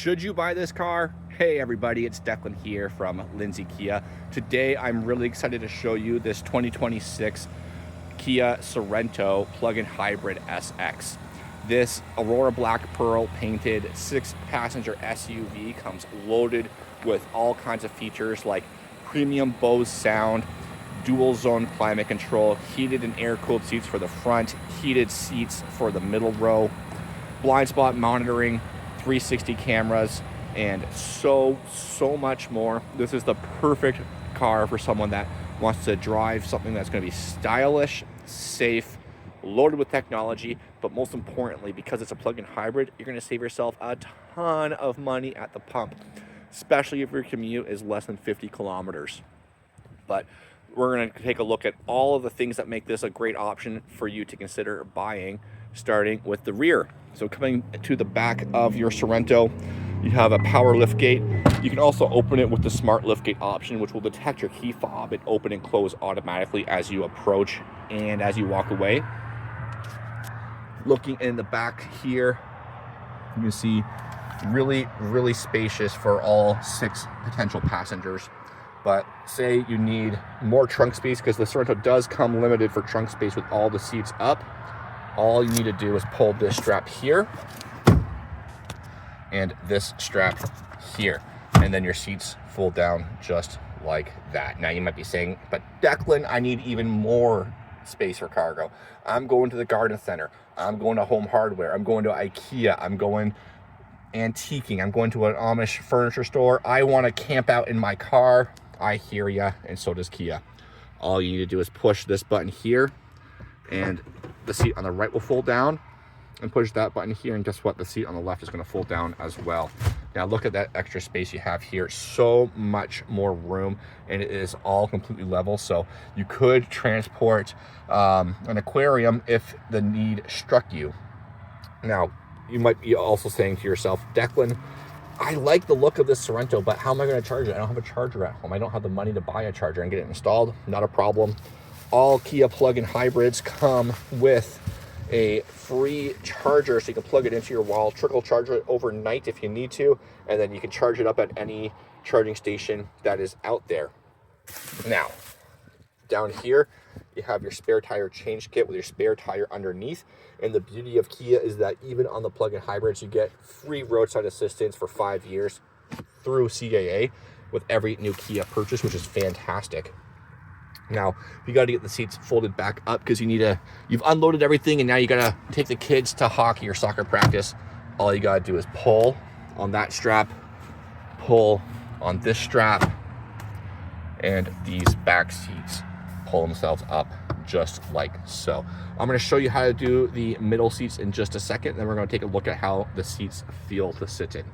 Should you buy this car? Hey everybody, it's Declan here from Lindsay Kia. Today I'm really excited to show you this 2026 Kia Sorento plug-in hybrid SX. This Aurora Black Pearl painted 6-passenger SUV comes loaded with all kinds of features like premium Bose sound, dual zone climate control, heated and air-cooled seats for the front, heated seats for the middle row, blind spot monitoring, 360 cameras, and so much more. This is the perfect car for someone that wants to drive something that's going to be stylish, safe, loaded with technology, but most importantly, because it's a plug-in hybrid, you're going to save yourself a ton of money at the pump, especially if your commute is less than 50 kilometers. But we're going to take a look at all of the things that make this a great option for you to consider buying, starting with the rear. So coming to the back of your Sorento, you have a power lift gate. You can also open it with the smart lift gate option, which will detect your key fob and open and close automatically as you approach and as you walk away. Looking in the back here, you can see really spacious for all 6 potential passengers. But say you need more trunk space, because the Sorento does come limited for trunk space with all the seats up. All you need to do is pull this strap here and this strap here, and then your seats fold down just like that. Now you might be saying, but Declan, I need even more space for cargo. I'm going to the garden center, I'm going to Home Hardware, I'm going to IKEA, I'm going antiquing, I'm going to an Amish furniture store. I want to camp out in my car. I hear ya, and so does Kia. All you need to do is push this button here, and the seat on the right will fold down, and push that button here, and guess what? The seat on the left is going to fold down as well. Now look at that extra space you have here. So much more room, and it is all completely level, so you could transport an aquarium if the need struck you. Now you might be also saying to yourself, Declan, I like the look of this Sorento, but how am I going to charge it? I don't have a charger at home. I don't have the money to buy a charger and get it installed. Not a problem. All Kia plug-in hybrids come with a free charger, so you can plug it into your wall, trickle charge it overnight if you need to, and then you can charge it up at any charging station that is out there. Now, down here, you have your spare tire change kit with your spare tire underneath. And the beauty of Kia is that even on the plug-in hybrids, you get free roadside assistance for 5 years through CAA with every new Kia purchase, which is fantastic. Now, you got to get the seats folded back up because you've unloaded everything, and now you got to take the kids to hockey or soccer practice. All you got to do is pull on that strap, pull on this strap, and these back seats pull themselves up just like so. I'm going to show you how to do the middle seats in just a second, then we're going to take a look at how the seats feel to sit in.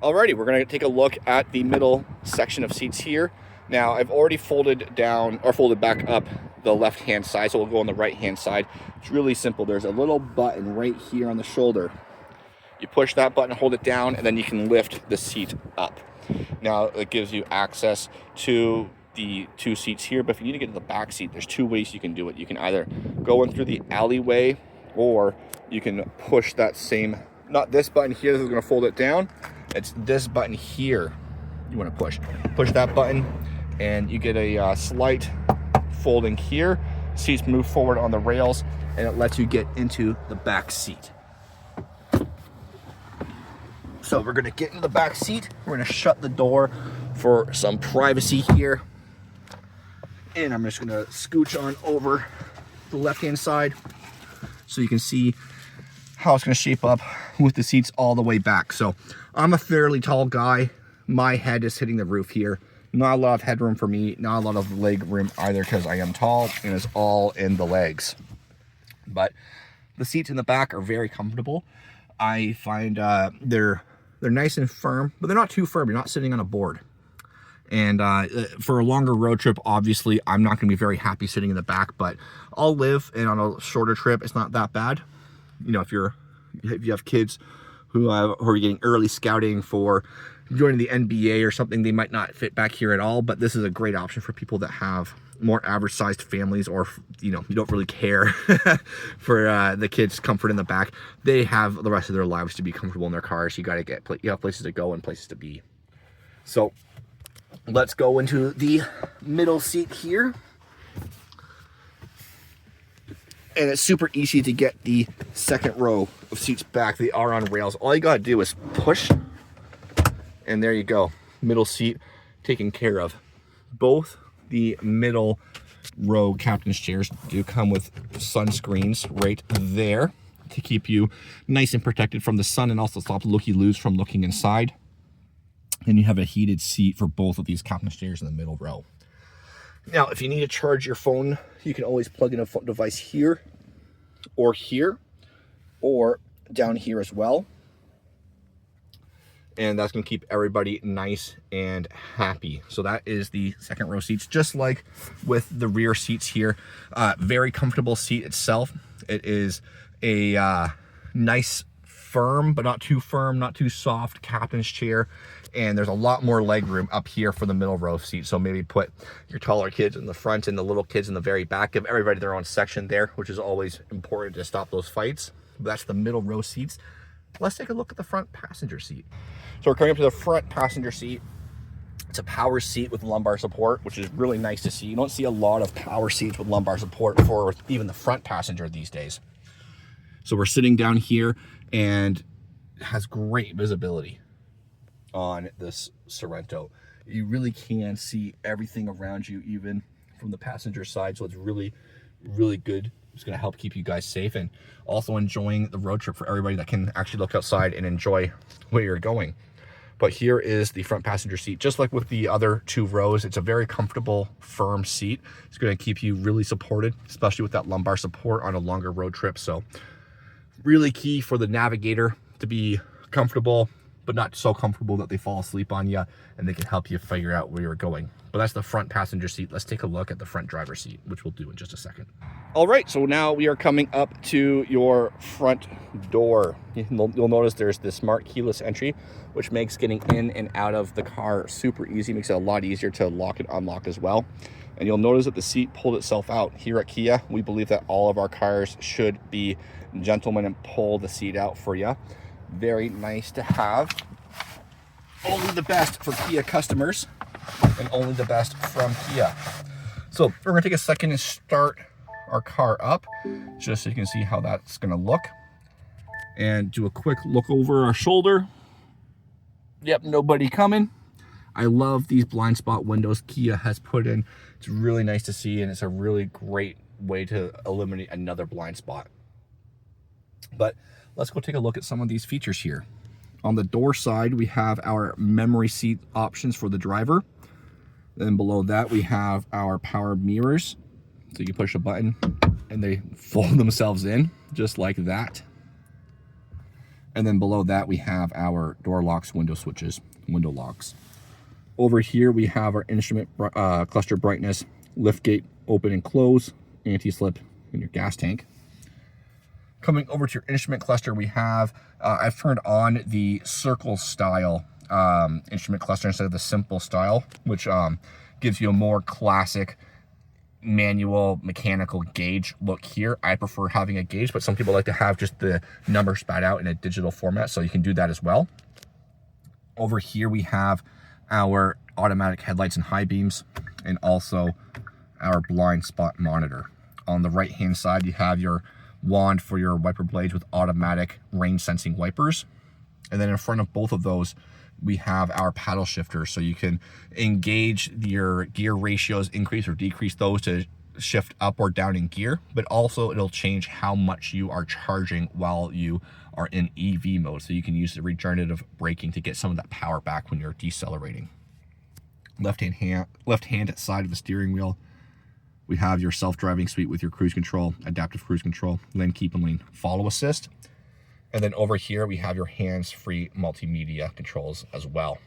Alrighty, we're going to take a look at the middle section of seats here. Now, I've already folded back up the left-hand side, so we'll go on the right-hand side. It's really simple. There's a little button right here on the shoulder. You push that button, hold it down, and then you can lift the seat up. Now, it gives you access to the 2 seats here, but if you need to get to the back seat, there's 2 ways you can do it. You can either go in through the alleyway, or you can push that same, not this button here that's going to fold it down, it's this button here you want to push that button, and you get a slight folding here. Seats move forward on the rails, and it lets you get into the back seat. So we're going to get into the back seat. We're going to shut the door for some privacy here, and I'm just going to scooch on over the left-hand side so you can see how it's going to shape up with the seats all the way back. So I'm a fairly tall guy. My head is hitting the roof here. Not a lot of headroom for me, not a lot of leg room either, because I am tall and it's all in the legs. But the seats in the back are very comfortable. I find they're nice and firm, but they're not too firm. You're not sitting on a board. And for a longer road trip, obviously, I'm not going to be very happy sitting in the back, but I'll live, and on a shorter trip, it's not that bad. You know, if you have kids who are getting early scouting for joining the NBA or something. They might not fit back here at all, but this is a great option for people that have more average sized families, or you don't really care for the kids' comfort in the back. They have the rest of their lives to be comfortable in their cars. You got to you have places to go and places to be. So let's go into the middle seat here. And it's super easy to get the second row of seats back. They are on rails. All you gotta do is push, and there you go. Middle seat taken care of. Both the middle row captain's chairs do come with sunscreens right there to keep you nice and protected from the sun, and also stop looky-loos from looking inside. And you have a heated seat for both of these captain's chairs in the middle row. Now, if you need to charge your phone, you can always plug in a phone device here, or down here as well. And that's going to keep everybody nice and happy. So that is the second row seats, just like with the rear seats here. Very comfortable seat itself. It is a nice, firm, but not too firm, not too soft captain's chair. And there's a lot more leg room up here for the middle row seat. So maybe put your taller kids in the front and the little kids in the very back. Give everybody their own section there, which is always important to stop those fights. But that's the middle row seats. Let's take a look at the front passenger seat. So we're coming up to the front passenger seat. It's a power seat with lumbar support, which is really nice to see. You don't see a lot of power seats with lumbar support for even the front passenger these days. So we're sitting down here, and it has great visibility on this Sorento. You really can see everything around you, even from the passenger side. So it's really, really good. It's going to help keep you guys safe, and also enjoying the road trip for everybody that can actually look outside and enjoy where you're going. But here is the front passenger seat. Just like with the other two rows, it's a very comfortable, firm seat. It's going to keep you really supported, especially with that lumbar support on a longer road trip. So really key for the navigator to be comfortable, but not so comfortable that they fall asleep on you, and they can help you figure out where you're going. But that's the front passenger seat. Let's take a look at the front driver's seat, which we'll do in just a second. All right, so now we are coming up to your front door. You'll notice there's the smart keyless entry, which makes getting in and out of the car super easy, makes it a lot easier to lock and unlock as well. And you'll notice that the seat pulled itself out. Here at Kia, we believe that all of our cars should be gentlemen and pull the seat out for you. Very nice to have. Only the best for Kia customers, and only the best from Kia. So we're gonna take a second and start our car up, just so you can see how that's gonna look, and do a quick look over our shoulder. Yep, nobody coming. I love these blind spot windows Kia has put in. It's really nice to see, and it's a really great way to eliminate another blind spot. But let's go take a look at some of these features here. On the door side, we have our memory seat options for the driver. Then below that, we have our power mirrors. So you can push a button and they fold themselves in just like that. And then below that, we have our door locks, window switches, window locks. Over here, we have our instrument cluster brightness, lift gate, open and close, anti-slip, and your gas tank. Coming over to your instrument cluster, we have, I've turned on the circle style instrument cluster instead of the simple style, which gives you a more classic manual mechanical gauge look here. I prefer having a gauge, but some people like to have just the number spat out in a digital format, so you can do that as well. Over here, we have our automatic headlights and high beams, and also our blind spot monitor. On the right hand side, you have your wand for your wiper blades with automatic rain sensing wipers. And then in front of both of those, we have our paddle shifter, so you can engage your gear ratios, increase or decrease those to shift up or down in gear, but also it'll change how much you are charging while you are in EV mode. So you can use the regenerative braking to get some of that power back when you're decelerating. Left hand side of the steering wheel, we have your self-driving suite with your cruise control, adaptive cruise control, lane keep and lane follow assist. And then over here, we have your hands-free multimedia controls as well.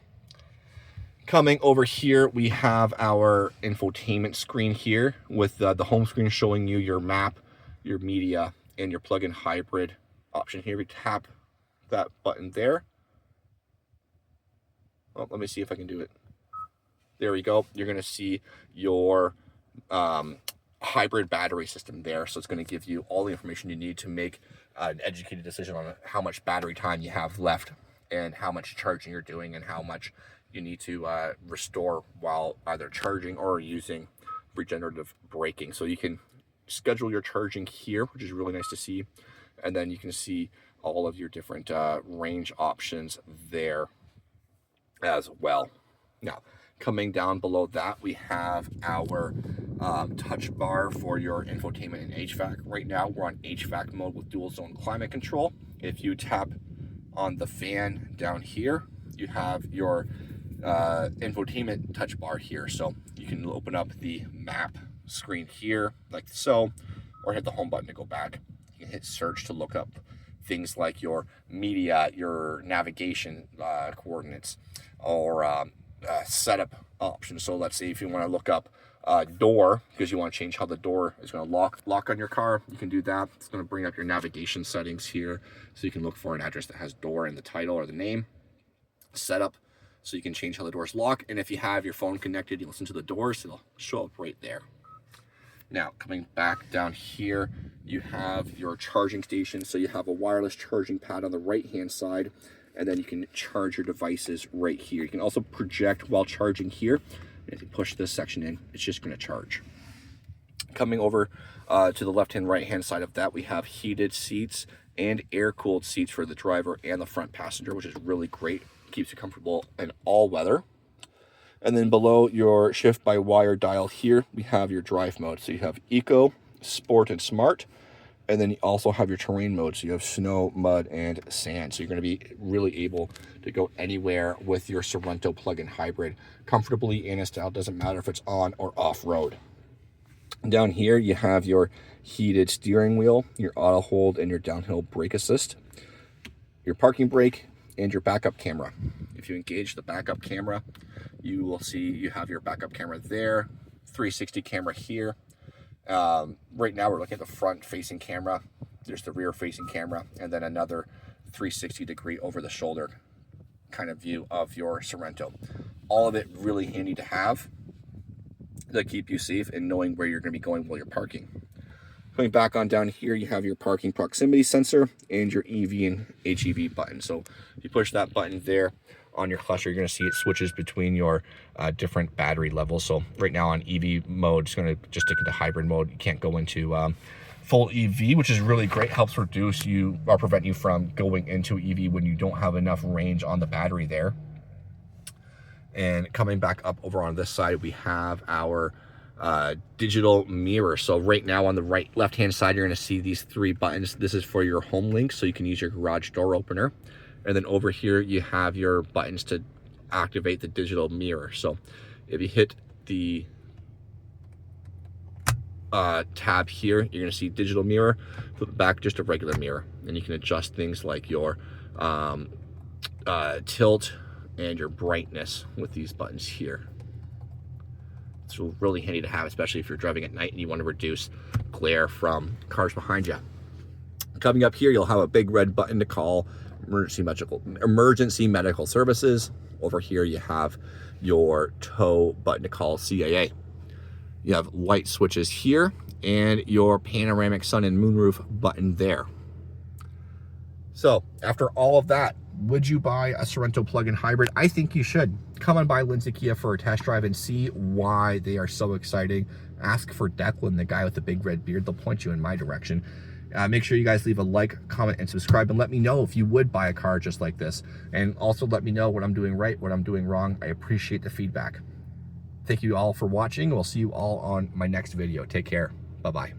Coming over here, we have our infotainment screen here with the home screen showing you your map, your media, and your plug-in hybrid option here. We tap that button there. Oh, let me see if I can do it. There we go. You're going to see your hybrid battery system there. So it's going to give you all the information you need to make an educated decision on how much battery time you have left and how much charging you're doing and how much you need to restore while either charging or using regenerative braking. So you can schedule your charging here, which is really nice to see. And then you can see all of your different range options there as well. Now, coming down below that, we have our touch bar for your infotainment and HVAC. Right now, we're on HVAC mode with dual zone climate control. If you tap on the fan down here, you have your infotainment touch bar here. So you can open up the map screen here like so, or hit the home button to go back. You can hit search to look up things like your media, your navigation coordinates, or setup options. So let's say if you want to look up door, because you want to change how the door is going to lock on your car, you can do that. It's going to bring up your navigation settings here, so you can look for an address that has door in the title or the name. Setup, so you can change how the doors lock, and if you have your phone connected, you listen to the doors, it'll show up right there. Now, coming back down here, you have your charging station. So you have a wireless charging pad on the right hand side, and then you can charge your devices right here. You can also project while charging here. And if you push this section in, it's just going to charge. Coming over to the left hand, right hand side of that, we have heated seats and air cooled seats for the driver and the front passenger, which is really great. Keeps you comfortable in all weather. And then below your shift by wire dial here, we have your drive mode. So you have Eco, Sport, and Smart. And then you also have your terrain mode. So you have snow, mud, and sand. So you're going to be really able to go anywhere with your Sorento plug-in hybrid comfortably in style. Doesn't matter if it's on or off-road. Down here, you have your heated steering wheel, your auto hold, and your downhill brake assist, your parking brake, and your backup camera. If you engage the backup camera, you will see you have your backup camera there, 360 camera here. Right now we're looking at the front facing camera. There's the rear facing camera, and then another 360 degree over the shoulder kind of view of your Sorento. All of it really handy to have to keep you safe and knowing where you're going to be going while you're parking. Coming back on down here, you have your parking proximity sensor and your EV and HEV button. So if you push that button there on your cluster, you're going to see it switches between your different battery levels. So right now on EV mode, it's going to just stick into hybrid mode. You can't go into full EV, which is really great. Helps reduce you or prevent you from going into EV when you don't have enough range on the battery there. And coming back up over on this side, we have our digital mirror. So right now on the left hand side, you're going to see these three buttons. This is for your home link, so you can use your garage door opener. And then over here you have your buttons to activate the digital mirror. So if you hit the tab here, you're going to see digital mirror. Flip it back, just a regular mirror, and you can adjust things like your tilt and your brightness with these buttons here. It's really handy to have, especially if you're driving at night and you want to reduce glare from cars behind you. Coming up here, you'll have a big red button to call emergency medical services. Over here, you have your tow button to call CAA. You have light switches here and your panoramic sun and moonroof button there. So after all of that, would you buy a Sorento plug-in hybrid? I think you should. Come on by Lindsay Kia for a test drive and see why they are so exciting. Ask for Declan, the guy with the big red beard. They'll point you in my direction. Make sure you guys leave a like, comment, and subscribe, and let me know if you would buy a car just like this. And also let me know what I'm doing right, what I'm doing wrong. I appreciate the feedback. Thank you all for watching. We'll see you all on my next video. Take care. Bye-bye.